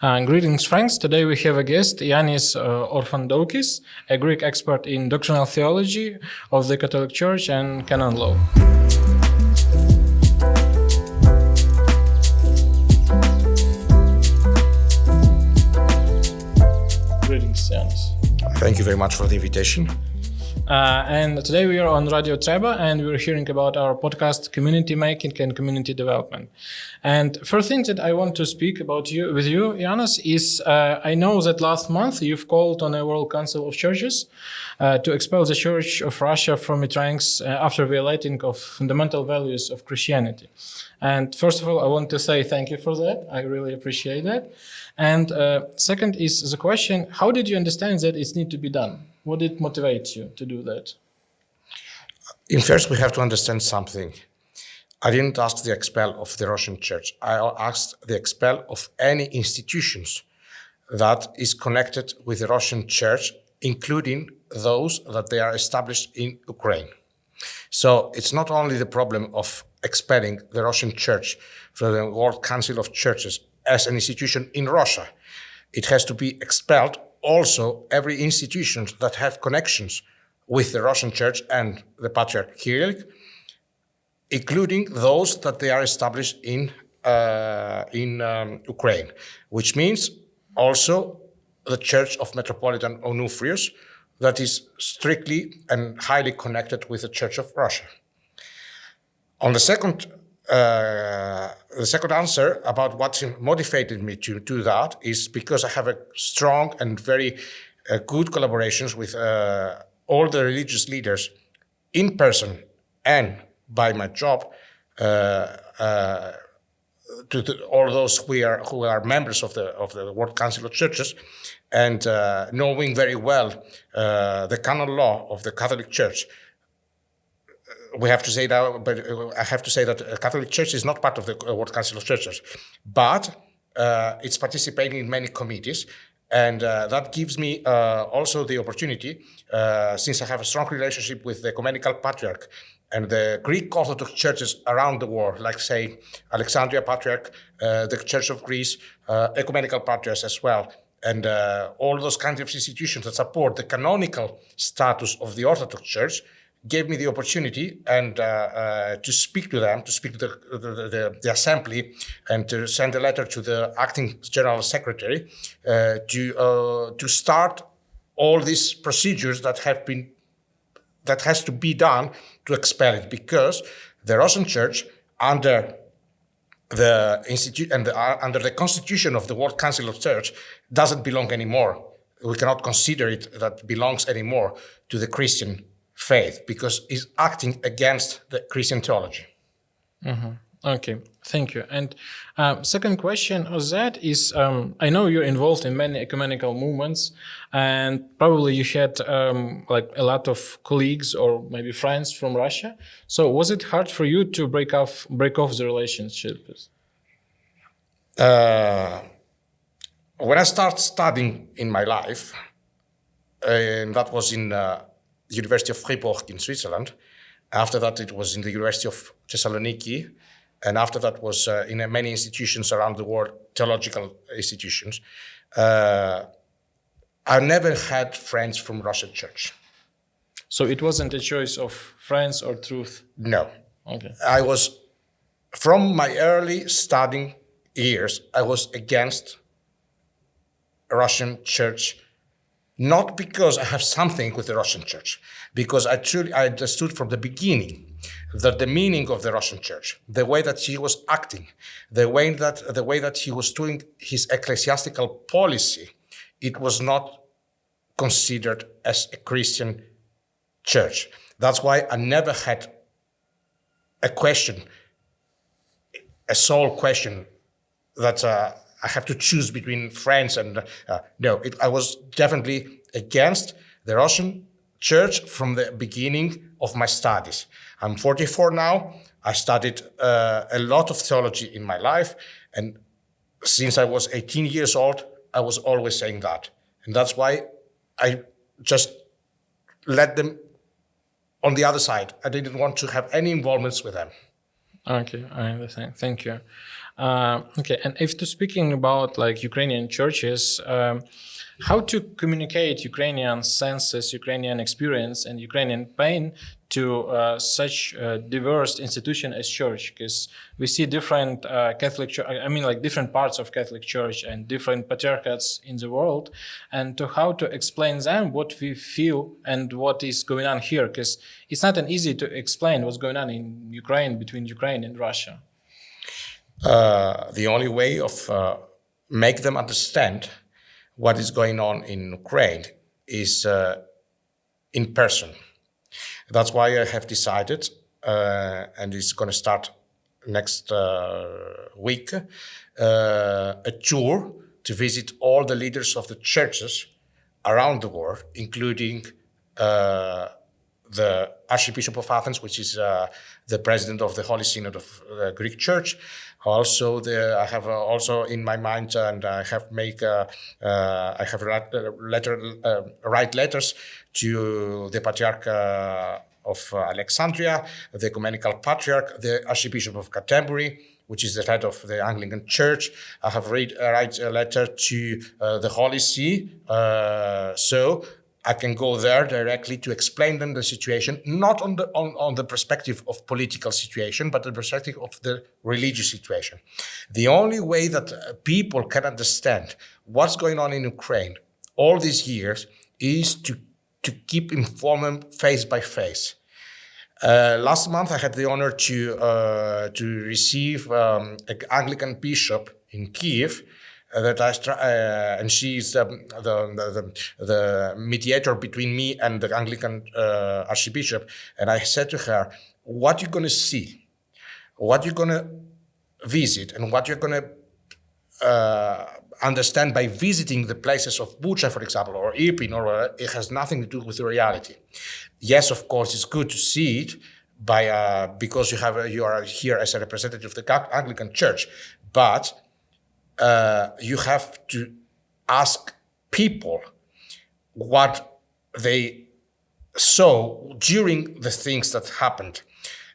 Greetings, friends. Today we have a guest, Ioanis Orfandokis, a Greek expert in doctrinal theology of the Catholic Church and canon law. Greetings, Ioanis. Thank you very much for the invitation. And today we are on Radio Treba, and we're hearing about our podcast, community making and community development. And first thing that I want to speak about with you, Ioanis, is I know that last month you've called on a World Council of Churches to expel the Church of Russia from its ranks after violating of fundamental values of Christianity. And first of all, I want to say thank you for that. I really appreciate that. And second is the question, how did you understand that it needs to be done? What did motivate you to do that? In first, we have to understand something. I didn't ask the expel of the Russian church. I asked the expel of any institutions that is connected with the Russian church, including those that they are established in Ukraine. So it's not only the problem of expelling the Russian church from the World Council of Churches as an institution in Russia. It has to be expelled also every institution that have connections with the Russian church and the Patriarch Kirill, including those that they are established in Ukraine, which means also the Church of Metropolitan Onufrius, that is strictly and highly connected with the Church of Russia. On the second answer about what motivated me to do that is because I have a strong and very good collaborations with all the religious leaders in person and by my job to all those who are members of the World Council of Churches, and knowing very well the canon law of the Catholic Church. We have to say that, but I have to say that the Catholic Church is not part of the World Council of Churches, but it's participating in many committees, and that gives me also the opportunity, since I have a strong relationship with the Ecumenical Patriarch and the Greek Orthodox churches around the world, like say Alexandria Patriarch, the Church of Greece, Ecumenical Patriarchs as well, and all those kinds of institutions that support the canonical status of the Orthodox Church, gave me the opportunity and to speak to them, to speak to the assembly, and to send a letter to the acting general secretary to start all these procedures that has to be done to expel it, because the Russian Church under the institute and under the constitution of the World Council of Church doesn't belong anymore. We cannot consider it that belongs anymore to the Christian faith, because it's acting against the Christian theology. Mm-hmm. Okay, thank you. And second question on that is, I know you're involved in many ecumenical movements, and probably you had like a lot of colleagues or maybe friends from Russia. So was it hard for you to break off the relationship? When I started studying in my life, and that was in the University of Fribourg in Switzerland. After that, it was in the University of Thessaloniki. And after that was in many institutions around the world, theological institutions. I never had friends from Russian Church. So it wasn't a choice of friends or truth? No. Okay. I was, from my early studying years, I was against Russian Church. Not because I have something with the Russian Church, because I understood from the beginning that the meaning of the Russian Church, the way that he was acting, the way that he was doing his ecclesiastical policy, it was not considered as a Christian church. That's why I never had a question, a sole question that I have to choose between friends and I was definitely against the Russian Church from the beginning of my studies. I'm 44 now. I studied a lot of theology in my life, and since I was 18 years old, I was always saying that. And that's why I just let them on the other side. I didn't want to have any involvements with them. Okay, I understand. Thank you. Okay, and if to speaking about like Ukrainian churches, how to communicate Ukrainian senses, Ukrainian experience, and Ukrainian pain to such a diverse institution as church? Because we see different Catholic church, I mean like different parts of Catholic Church and different patriarchates in the world, and to how to explain them what we feel and what is going on here, because it's not an easy to explain what's going on in Ukraine, between Ukraine and Russia. The only way of make them understand what is going on in Ukraine is in person. That's why I have decided, and it's going to start next week, a tour to visit all the leaders of the churches around the world, including the Archbishop of Athens, which is the president of the Holy Synod of the Greek Church. Also, I have also in my mind, and I have write letters to the Patriarch of Alexandria, the Ecumenical Patriarch, the Archbishop of Canterbury, which is the head of the Anglican Church. I have write a letter to the Holy See, so I can go there directly to explain them the situation, not on the perspective of political situation, but the perspective of the religious situation. The only way that people can understand what's going on in Ukraine all these years is to keep informing them face by face. Last month, I had the honor to receive an Anglican bishop in Kiev, and she is the mediator between me and the Anglican Archbishop. And I said to her, what you're going to see, what you're going to visit, and what you're going to understand by visiting the places of Bucha, for example, or Irpin, or it has nothing to do with the reality. Yes, of course, it's good to see it because you are here as a representative of the Anglican Church, but you have to ask people what they saw during the things that happened.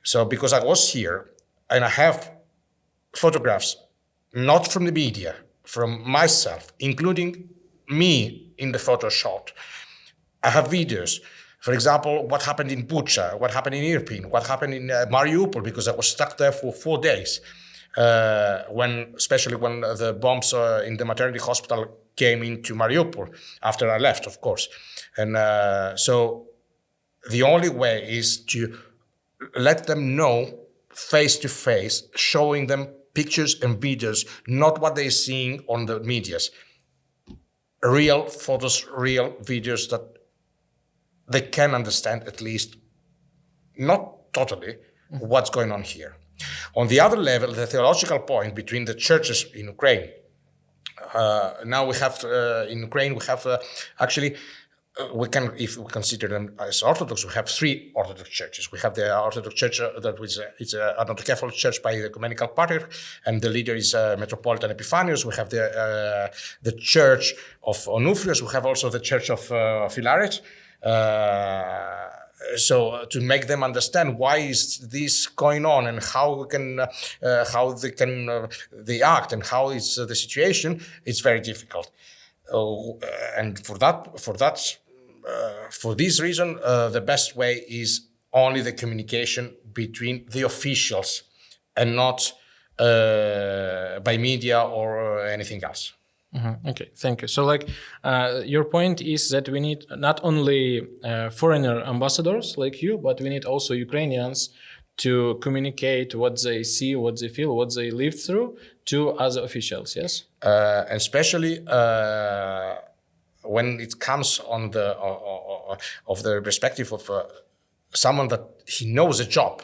So, because I was here and I have photographs, not from the media, from myself, including me in the photo shot. I have videos. For example, what happened in Bucha, what happened in Irpin, what happened in Mariupol, because I was stuck there for 4 days. Especially when the bombs in the maternity hospital came into Mariupol after I left, of course. And so the only way is to let them know face to face, showing them pictures and videos, not what they're seeing on the medias. Real photos, real videos that they can understand at least, not totally, what's going on here. On the other level, the theological point between the churches in Ukraine. Now we have, in Ukraine, we have we can, if we consider them as Orthodox, we have 3 Orthodox churches. We have the Orthodox Church it's an autokefal church by the Ecumenical Patriarch, and the leader is Metropolitan Epiphanius. We have the Church of Onufrios. We have also the Church of Philaret. So to make them understand why is this going on and how they act and how is the situation, it's very difficult. And for this reason, the best way is only the communication between the officials and not by media or anything else. Mm-hmm. Okay, thank you. So your point is that we need not only foreigner ambassadors like you, but we need also Ukrainians to communicate what they see, what they feel, what they live through to other officials, yes? And especially when it comes on the perspective of someone that he knows a job.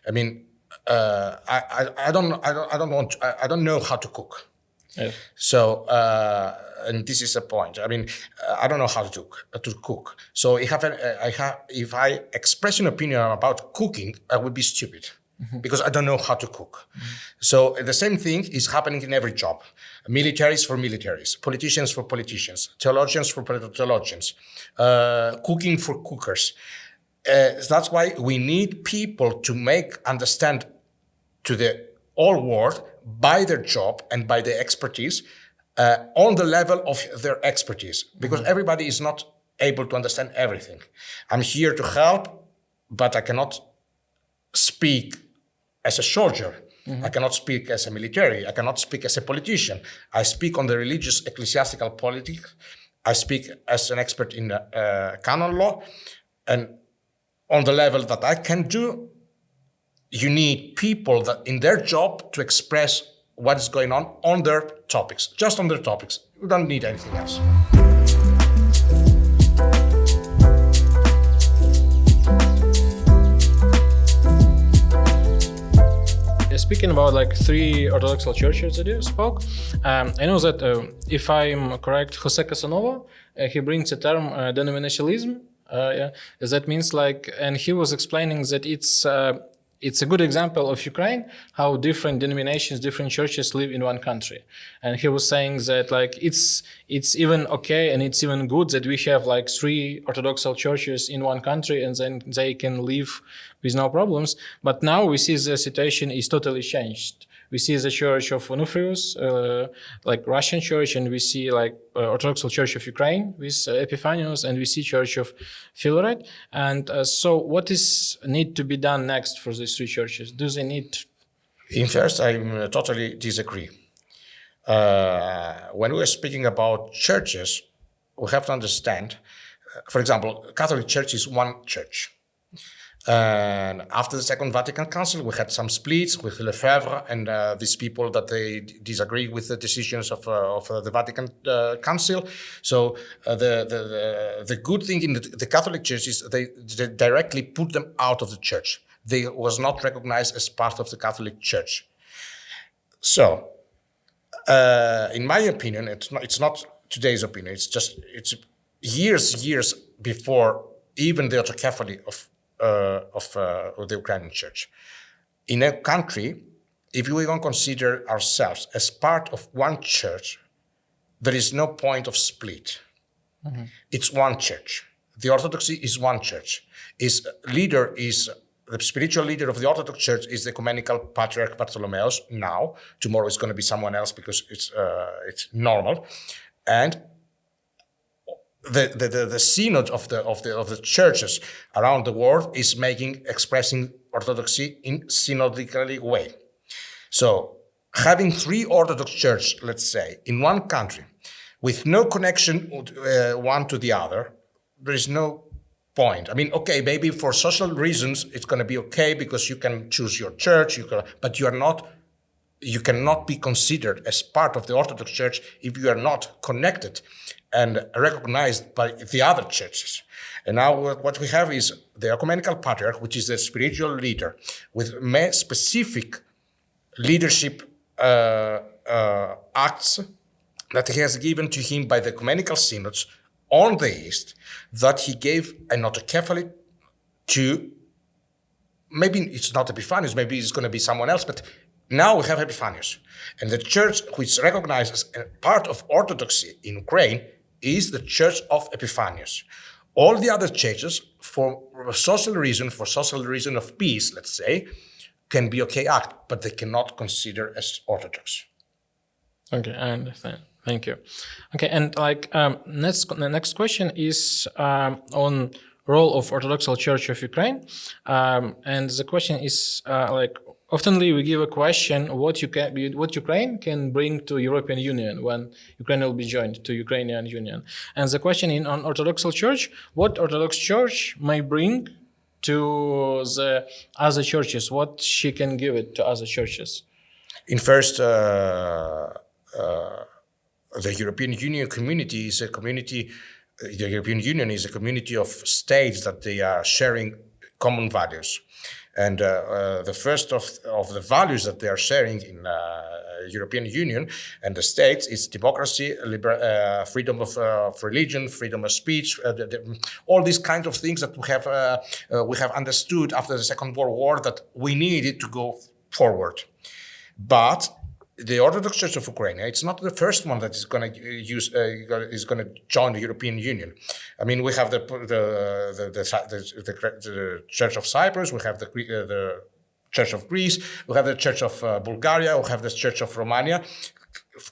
I mean, I don't know how to cook. Yeah. So, and this is a point. I mean, I don't know how to cook. So if I express an opinion about cooking, I would be stupid because I don't know how to cook. So the same thing is happening in every job. Militaries for militaries, politicians for politicians, theologians for theologians, cooking for cookers. That's why we need people to understand to the all world by their job and by their expertise on the level of their expertise, because everybody is not able to understand everything. I'm here to help, but I cannot speak as a soldier. I cannot speak as a military. I cannot speak as a politician. I speak on the religious ecclesiastical politics. I speak as an expert in canon law. And on the level that I can do, you need people that in their job to express what is going on their topics, just on their topics. You don't need anything else. Speaking about like 3 Orthodox churches that you spoke, I know that if I'm correct, Jose Casanova, he brings the term denominationalism. That means like, and he was explaining that it's a good example of Ukraine, how different denominations, different churches live in one country. And he was saying that like it's even okay and it's even good that we have like 3 Orthodox churches in one country and then they can live with no problems. But now we see the situation is totally changed. We see the Church of Onufrius, like Russian church, and we see like Orthodox Church of Ukraine with Epiphanius, and we see Church of Philaret. And so what is need to be done next for these 3 churches? Do they need? In first, I totally disagree. When we are speaking about churches, we have to understand, for example, Catholic Church is one church. And after the Second Vatican Council, we had some splits with Lefebvre and these people that they disagree with the decisions of the Vatican Council. So the good thing in the Catholic Church is they directly put them out of the church. They was not recognized as part of the Catholic Church. So, in my opinion, it's not today's opinion. It's years before even the autocephaly of the Ukrainian church. In a country, if we even consider ourselves as part of one church, there is no point of split. It's one church. The Orthodoxy is one church. Its leader is the spiritual leader of the Orthodox Church is the ecumenical patriarch Bartholomeus now. Tomorrow it's going to be someone else because it's normal, and the synod of the churches around the world is expressing orthodoxy in synodically way. So having 3 Orthodox churches, let's say, in one country, with no connection one to the other, there is no point. I mean, okay, maybe for social reasons it's going to be okay because you can choose your church, but you cannot be considered as part of the Orthodox Church if you are not connected and recognized by the other churches. And now what we have is the ecumenical patriarch, which is the spiritual leader, with specific leadership acts that he has given to him by the ecumenical synods on the East, that he gave an autocephaly to, maybe it's not Epiphanius, maybe it's going to be someone else, but now we have Epiphanius. And the church which is recognized as a part of Orthodoxy in Ukraine is the Church of Epiphanius. All the other churches, for social reason of peace, let's say, can be okay act, but they cannot consider as Orthodox. Okay, I understand. Thank you. Okay, and like the next question is on role of Orthodox Church of Ukraine, and the question is like oftenly we give a question what Ukraine can bring to European Union when Ukraine will be joined to Ukrainian Union, and the question on Orthodox Church, what Orthodox Church may bring to the other churches, what she can give it to other churches. In first. The European Union community is a community. The European Union is a community of states that they are sharing common values, and the first of the values that they are sharing in European Union and the states is democracy, freedom of religion, freedom of speech, all these kinds of things that we have understood after the Second World War that we needed to go forward, but. The Orthodox Church of Ukraine, it's not the first one that is going to join the European Union. I mean, we have the Church of Cyprus, we have the Church of Greece, we have the Church of Bulgaria, we have the Church of Romania,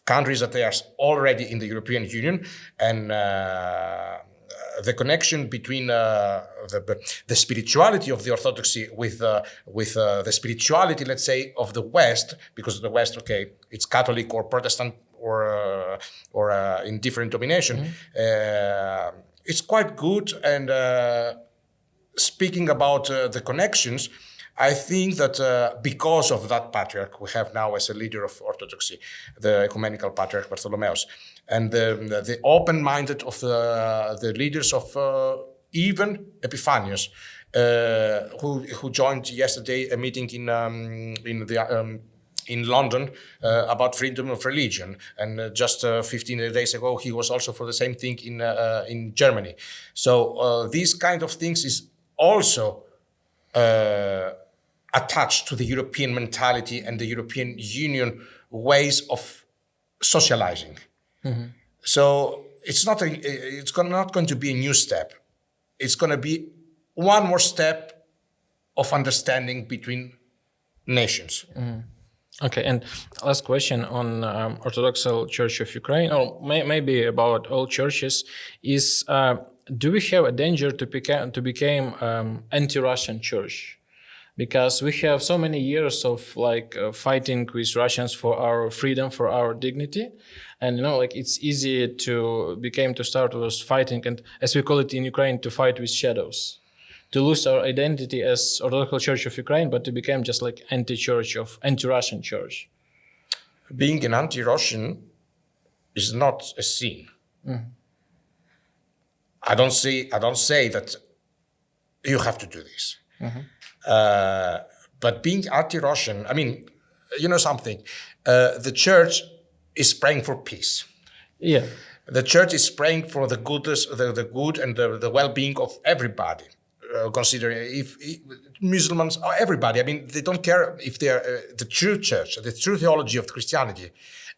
countries that they are already in the European Union, and the connection between the spirituality of the Orthodoxy with the spirituality, let's say, of the West, because the West, okay, it's Catholic or Protestant or in different domination. It's quite good. And speaking about the connections, I think that because of that patriarch we have now as a leader of Orthodoxy, the ecumenical patriarch Bartholomeus, and the open-minded of the leaders of even Epiphanius, who joined yesterday a meeting in London about freedom of religion, and just 15 days ago he was also for the same thing in Germany. So these kind of things is also attached to the European mentality and the European Union ways of socializing. So it's not going to be a new step. It's going to be one more step of understanding between nations. Okay, and last question on Orthodox Church of Ukraine, or maybe about all churches, is do we have a danger to become anti-Russian church? Because we have so many years of fighting with Russians for our freedom, for our dignity, and it's easy to start with fighting, and as we call it in Ukraine, to fight with shadows, to lose our identity as Orthodox Church of Ukraine, but to become just like anti-Russian church. Being an anti-Russian is not a sin. I don't say that you have to do this. But being anti-Russian, I mean, you know something, the church is praying for peace. Yeah. The church is praying for the goodness, the good and the well-being of everybody. Considering if Muslims or everybody, I mean, they don't care if they are the true church, the true theology of Christianity,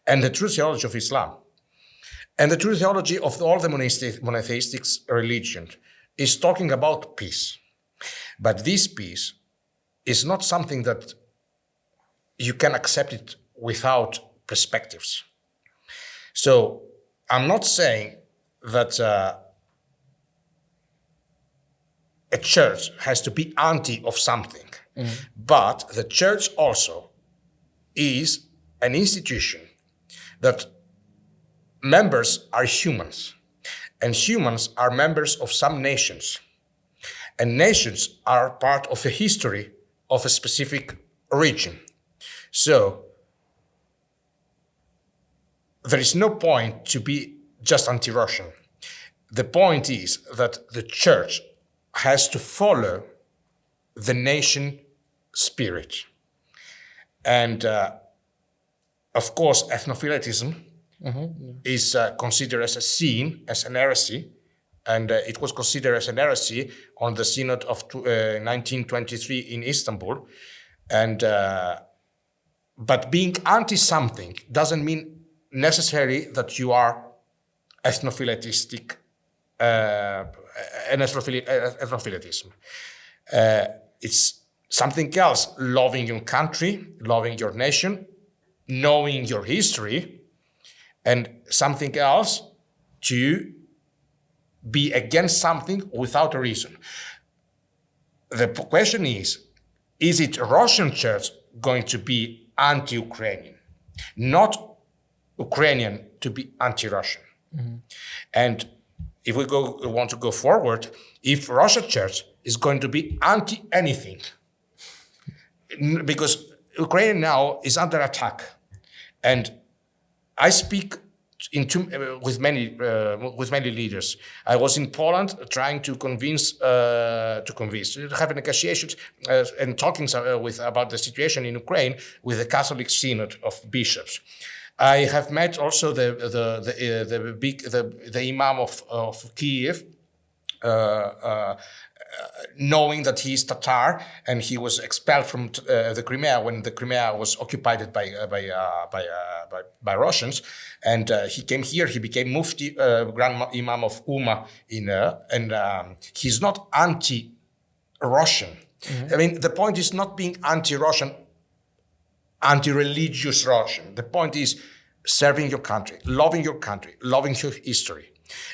and the true theology of Islam, and the true theology of all the monotheistic religion is talking about peace. But this peace is not something that you can accept it without perspectives. So I'm not saying that a church has to be anti of something, but the church also is an institution that members are humans, and humans are members of some nations. And nations are part of a history of a specific region. So there is no point to be just anti-Russian. The point is that the church has to follow the nation spirit. And of course, ethnophilitism is considered as a sin, as an heresy. And it was considered as an heresy on the Synod of 1923 in Istanbul. And but being anti-something doesn't mean necessarily that you are ethnophilitistic, ethnophilitism. It's something else, loving your country, loving your nation, knowing your history, and something else to be against something without a reason. The question is it Russian church going to be anti-Ukrainian? Not Ukrainian to be anti-Russian. And if we want to go forward, if Russian church is going to be anti-anything, because Ukraine now is under attack, and I speak with many leaders. I was in Poland trying to have negotiations and talking about the situation in Ukraine with the Catholic Synod of bishops. I have met also the Imam of Kiev, knowing that he is Tatar and he was expelled from the Crimea when the Crimea was occupied by Russians, and he came here. He became Mufti, Grand Imam of Umma and he's not anti-Russian. I mean, the point is not being anti-Russian, anti-religious Russian. The point is serving your country, loving your history.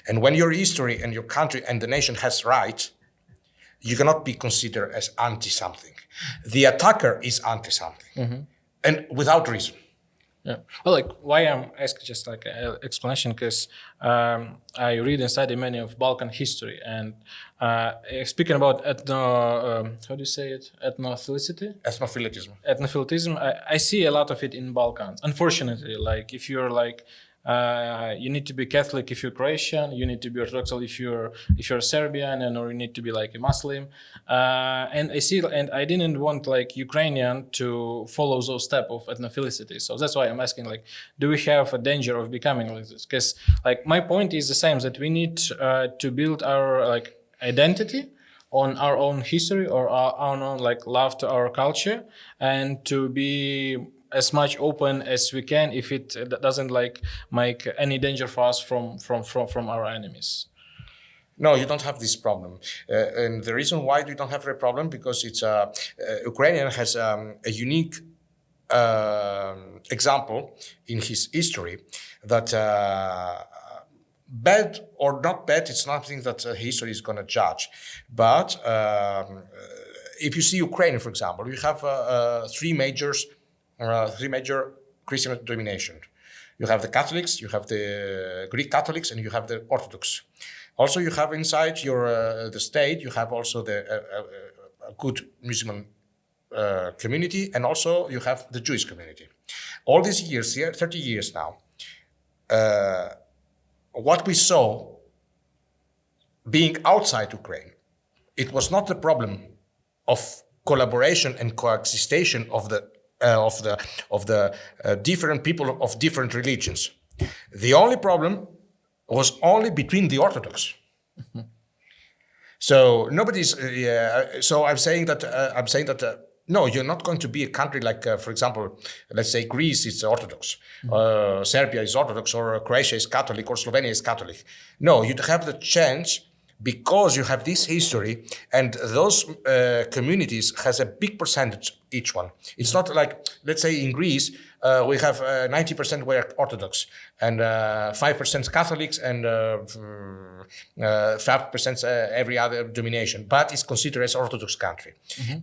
And when your history and your country and the nation has rights, you cannot be considered as anti-something. The attacker is anti-something, and without reason. Yeah. Well, like why I'm asking just like an explanation, because I read and study many of Balkan history, and speaking about how do you say it? Ethnophilitism. Ethnophilitism. I see a lot of it in Balkans. Unfortunately, like if you're like you need to be Catholic if you're Croatian, you need to be Orthodox if you're Serbian, and or you need to be like a Muslim. And I see, and I didn't want like Ukrainian to follow those steps of ethnophilicity. So that's why I'm asking, like, do we have a danger of becoming like this? Because like my point is the same, that we need to build our like identity on our own history or our own like love to our culture, and to be as much open as we can if it doesn't like make any danger for us from our enemies. No, you don't have this problem. And the reason why you don't have a problem, because it's Ukrainian has a unique example in his history that bad or not bad, it's nothing that history is going to judge. But if you see Ukraine, for example, you have three major Christian domination. You have the Catholics, you have the Greek Catholics, and you have the Orthodox. Also, you have inside the state, you have also a good Muslim community, and also you have the Jewish community. All these years, 30 years now, what we saw being outside Ukraine, it was not the problem of collaboration and coexistation of the different people of different religions. The only problem was only between the Orthodox. So nobody's. So I'm saying that. No, you're not going to be a country like, for example, let's say Greece is Orthodox, Serbia is Orthodox, or Croatia is Catholic, or Slovenia is Catholic. No, you have the chance, because you have this history, and those communities has a big percentage, each one. It's not like, let's say in Greece, we have 90% were Orthodox, and 5% Catholics, and 5% every other domination, but it's considered as Orthodox country.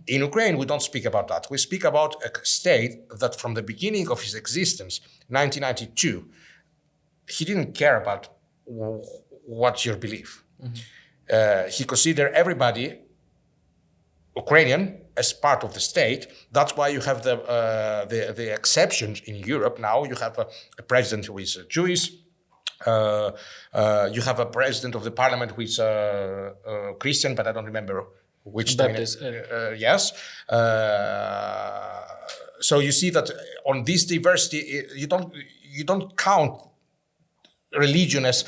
In Ukraine, we don't speak about that. We speak about a state that from the beginning of his existence, 1992, he didn't care about what's your belief. He considered everybody Ukrainian as part of the state. That's why you have the exceptions in Europe now. You have a president who is Jewish. You have a president of the parliament who is Christian, but I don't remember which. Baptist. Yes. So you see that on this diversity, you don't count religion as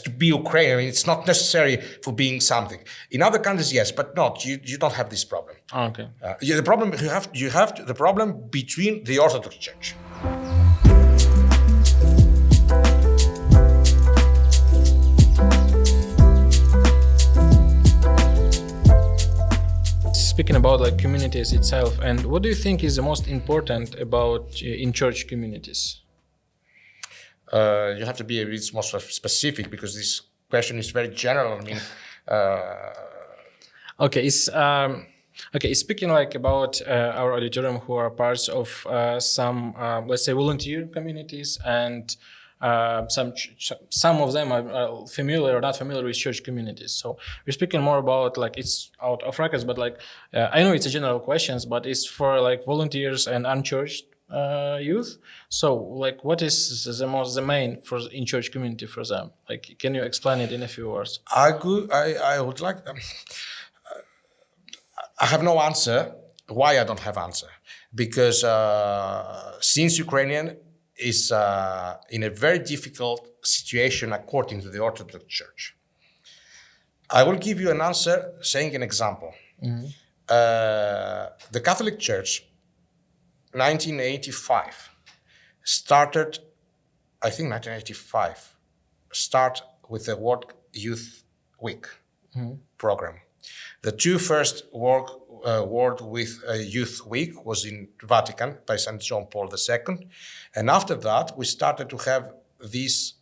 to be Ukrainian. I mean, it's not necessary for being something. In other countries, yes, but not. You don't have this problem. Okay. The problem you have the problem between the Orthodox Church. Speaking about like communities itself, and what do you think is the most important about in church communities? You have to be a bit more specific, because this question is very general. I mean, okay, speaking like about our auditorium, who are parts of some, let's say, volunteer communities, and some of them are familiar or not familiar with church communities. So we're speaking more about like, it's out of records, but like I know it's a general questions, but it's for like volunteers and unchurched youth. So like, what is the main for in church community for them? Like, can you explain it in a few words? I would like. I have no answer. Why I don't have answer? Because since Ukrainian is in a very difficult situation according to the Orthodox Church, I will give you an answer saying an example. The Catholic Church, 1985, started, I think 1985, start with the World Youth Week program. The two first World with Youth Week was in Vatican by St. John Paul II. And after that, we started to have these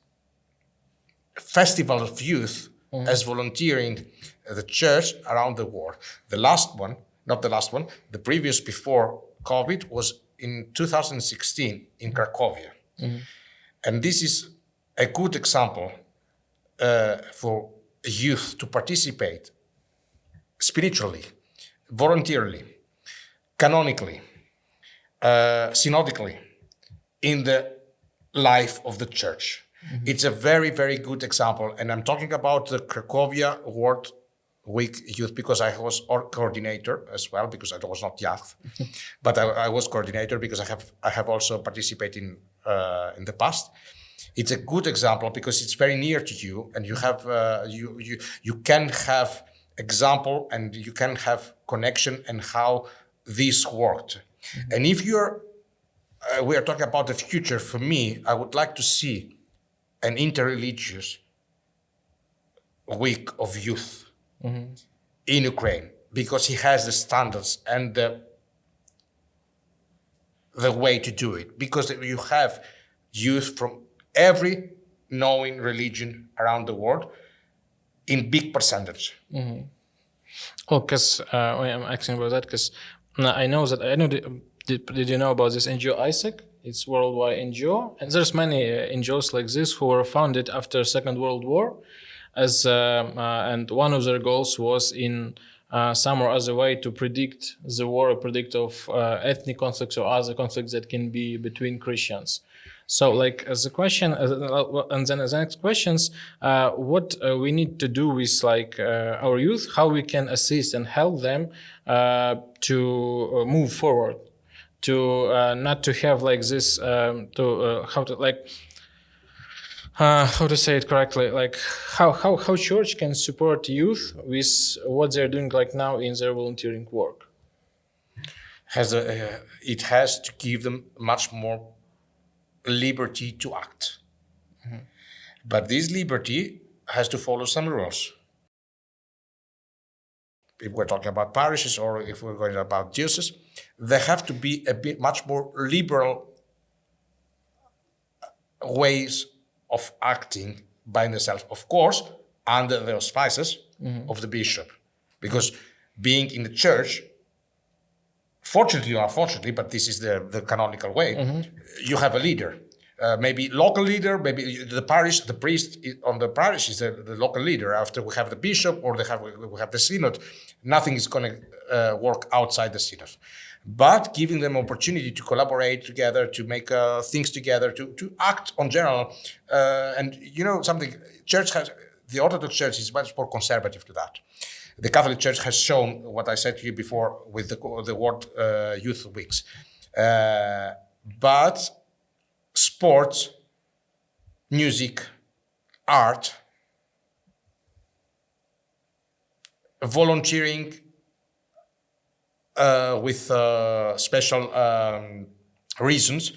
festivals of youth as volunteering the church around the world. The last one, not the last one, the previous before COVID was in 2016 in Cracovia. And this is a good example for youth to participate spiritually, voluntarily, canonically, synodically in the life of the church. It's a very, very good example. And I'm talking about the Cracovia World Week Youth because I was coordinator as well, because I was not youth, but I was coordinator because I have also participated in the past. It's a good example because it's very near to you, and you have you can have example and you can have connection and how this worked. And if we are talking about the future, for me, I would like to see an interreligious week of youth in Ukraine, because he has the standards and the way to do it, because you have youth from every knowing religion around the world in big percentage. Oh, because I'm asking about that because I know. Did you know about this NGO Isaac? It's worldwide NGO, and there's many NGOs like this who were founded after Second World War, and one of their goals was in some or other way to predict the war, predict of ethnic conflicts or other conflicts that can be between Christians. So, like, as a question, and then as the next questions, what we need to do with like our youth, how we can assist and help them to move forward, to not to have like this, how to say it correctly, like how church can support youth with what they're doing like now in their volunteering work. It has to give them much more liberty to act. But this liberty has to follow some rules. If we're talking about parishes or if we're going about dioceses, there have to be a bit much more liberal ways of acting by themselves, of course, under the auspices of the bishop. Because being in the church, fortunately or unfortunately, but this is the canonical way, you have a leader. Maybe local leader, maybe the parish, the priest on the parish is the local leader. After we have the bishop or we have the synod, nothing is going to work outside the synod. But giving them opportunity to collaborate together, to make things together, to act on general. And you know something, the Orthodox Church is much more conservative to that. The Catholic Church has shown what I said to you before with the World Youth Weeks. But sports, music, art, volunteering with special reasons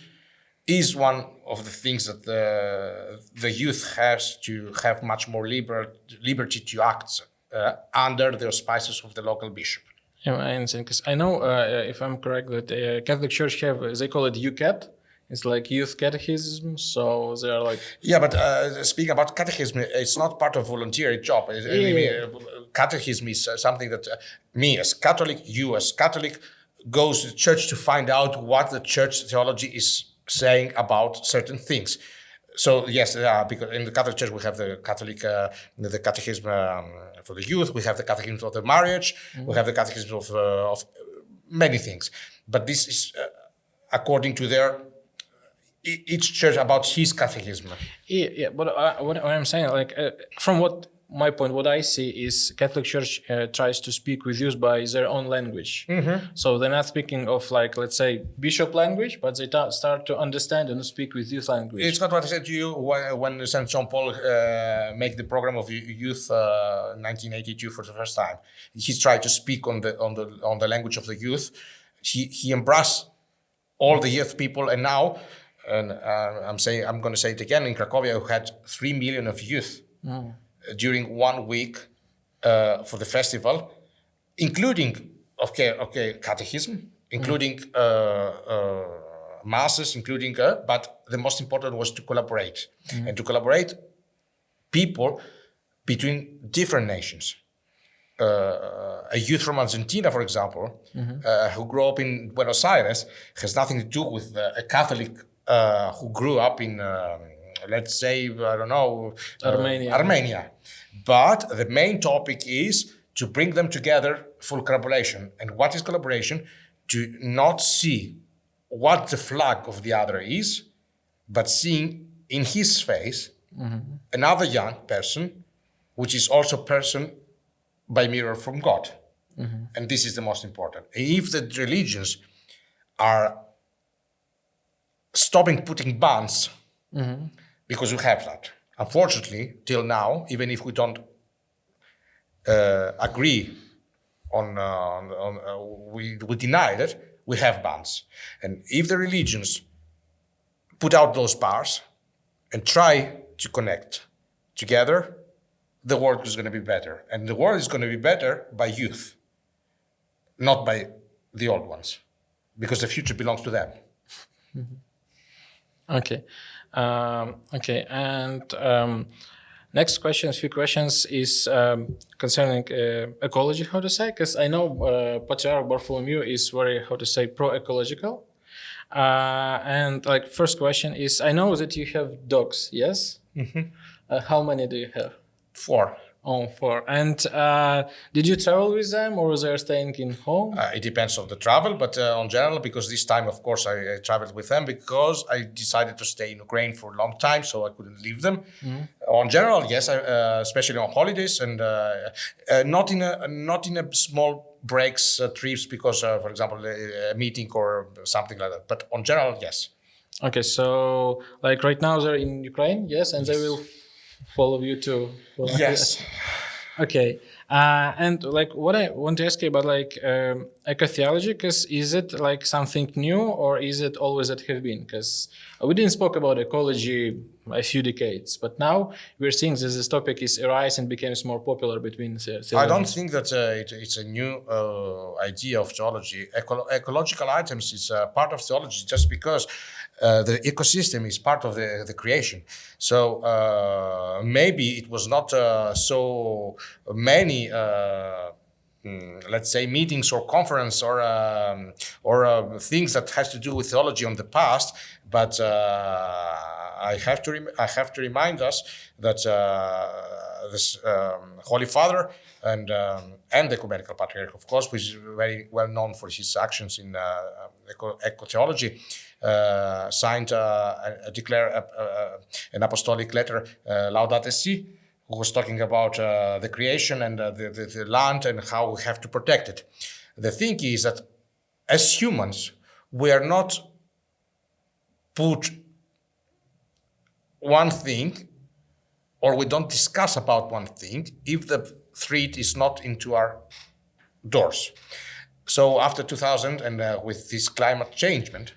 is one of the things that the youth has to have much more liberty to act under the auspices of the local bishop. Yeah, I understand. Because I know, if I'm correct, that Catholic Church they call it UCAT. It's like youth catechism, so they're like... Yeah, but speaking about catechism, it's not part of voluntary job. Catechism is something that me as Catholic, you as Catholic, goes to church to find out what the church theology is saying about certain things. So yes, because in the Catholic Church we have the catechism for the youth, we have the catechism of the marriage, we have the catechism of many things. But this is according to their... each church about his catechism. Yeah, but what I'm saying, like, from my point, what I see is Catholic Church tries to speak with youth by their own language. So they're not speaking of, like, let's say, bishop language, but they start to understand and speak with youth language. It's not what I said to you when St. John Paul made the program of youth 1982 for the first time. He tried to speak on the language of the youth. He embraced all the youth people, and now. And I'm going to say it again. In Cracovia, we had 3 million of youth during 1 week for the festival, including catechism, including masses, including but the most important was to collaborate and to collaborate people between different nations. A youth from Argentina, for example, who grew up in Buenos Aires, has nothing to do with a Catholic who grew up in, let's say, I don't know, Armenia. But the main topic is to bring them together for collaboration. And what is collaboration? To not see what the flag of the other is, but seeing in his face another young person, which is also person by mirror from God. And this is the most important. If the religions are stopping putting bans, because we have that, unfortunately, till now, even if we don't agree on we deny it, we have bans. And if the religions put out those bars and try to connect together, the world is going to be better. And the world is going to be better by youth, not by the old ones, because the future belongs to them. Okay. Okay. And next question, few questions is concerning ecology, how to say, because I know Patriarch Bartholomew is very, how to say, pro-ecological. And like first question is, I know that you have dogs, yes? How many do you have? 4. Oh, 4. And did you travel with them or they are staying in home? It depends on the travel, but on general, because this time, of course, I traveled with them because I decided to stay in Ukraine for a long time, so I couldn't leave them. On general, yes, especially on holidays, and not in a small breaks, trips, because, for example, a meeting or something like that. But on general, yes. Okay, so like right now they're in Ukraine, yes, and they will follow you too. Yes. Okay. And like what I want to ask you about like ecotheology, because is it like something new or is it always that have been? Because we didn't spoke about ecology a few decades, but now we're seeing that this topic is arise and becomes more popular between I don't think that it's a new idea of theology. Ecological items is part of theology just because the ecosystem is part of the creation. So maybe it was not so many, let's say, meetings or conference or things that has to do with theology on the past. But I have to remind us that this Holy Father and the Ecumenical Patriarch, of course, which is very well known for his actions in eco-theology, signed an apostolic letter, Laudate Si, who was talking about the creation and the land and how we have to protect it. The thing is that as humans, we are not put one thing, or we don't discuss about one thing if the threat is not into our doors. So after 2000 and with this climate changement,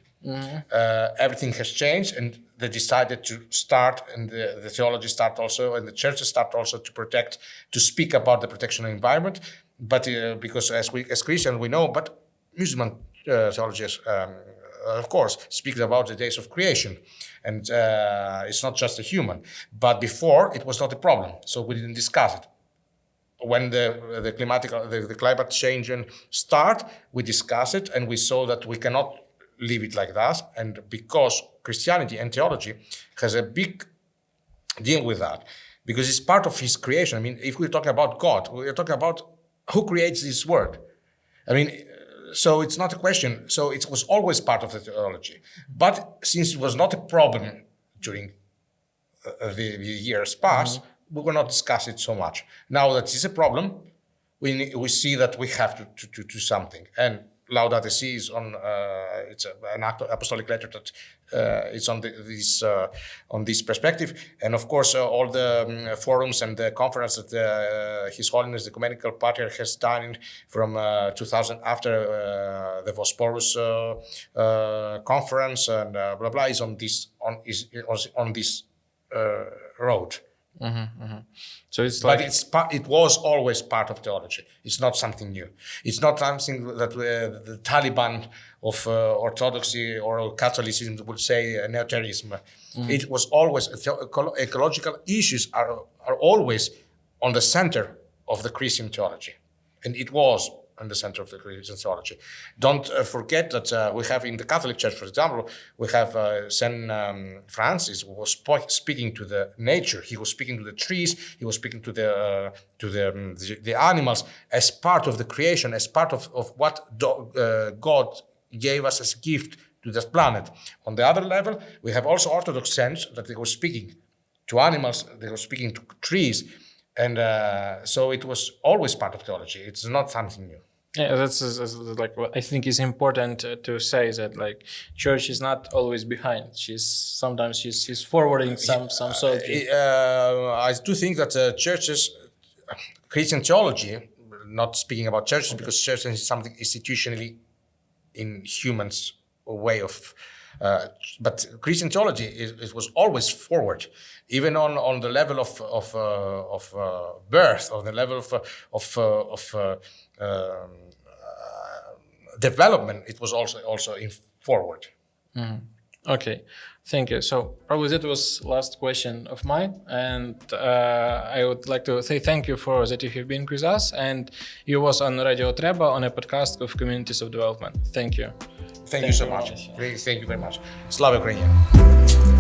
everything has changed, and they decided to start, and the theology start also, and the churches start also to speak about the protection of the environment. But because as Christians we know, but Muslim theology of course speaks about the days of creation, and it's not just a human. But before it was not a problem, so we didn't discuss it. When the climate change start, we discuss it, and we saw that we cannot leave it like that. And because Christianity and theology has a big deal with that, because it's part of his creation. I mean, if we're talking about God, we're talking about who creates this world. I mean, so it's not a question. So it was always part of the theology. But since it was not a problem during the years past, we will not discuss it so much. Now that it's a problem, we see that we have to do something. And Laudate Si is on. It's an apostolic letter that is on this perspective, and of course all the forums and the conference that His Holiness the Ecumenical Patriarch has done from 2000 after the Vosporus conference and blah blah is on this road. So it's But like it was always part of theology. It's not something new. It's not something that the Taliban of Orthodoxy or Catholicism would say neoterism. It was always ecological issues are always on the center of the Christian theology, and it was in the center of the Christian theology. Don't forget that we have in the Catholic Church, for example, we have Saint Francis who was speaking to the nature. He was speaking to the trees. He was speaking to the animals as part of the creation, as part of what God gave us as a gift to this planet. On the other level, we have also Orthodox saints that they were speaking to animals. They were speaking to trees. And so it was always part of theology. It's not something new. yeah, that's like what I think is important to say, that like church is not always behind. She's forwarding some soldiers. I do think that churches, Christian theology, not speaking about churches because church is something institutionally in humans way of. But Christian theology it was always forward, even on the level of birth, on the level of development. It was also in forward. Okay, thank you. So probably that was last question of mine, and I would like to say thank you for that you have been with us, and you was on Radio Treba on a podcast of Communities of Development. Thank you. Thank you so much. Thank you very much. Slava Ukraini.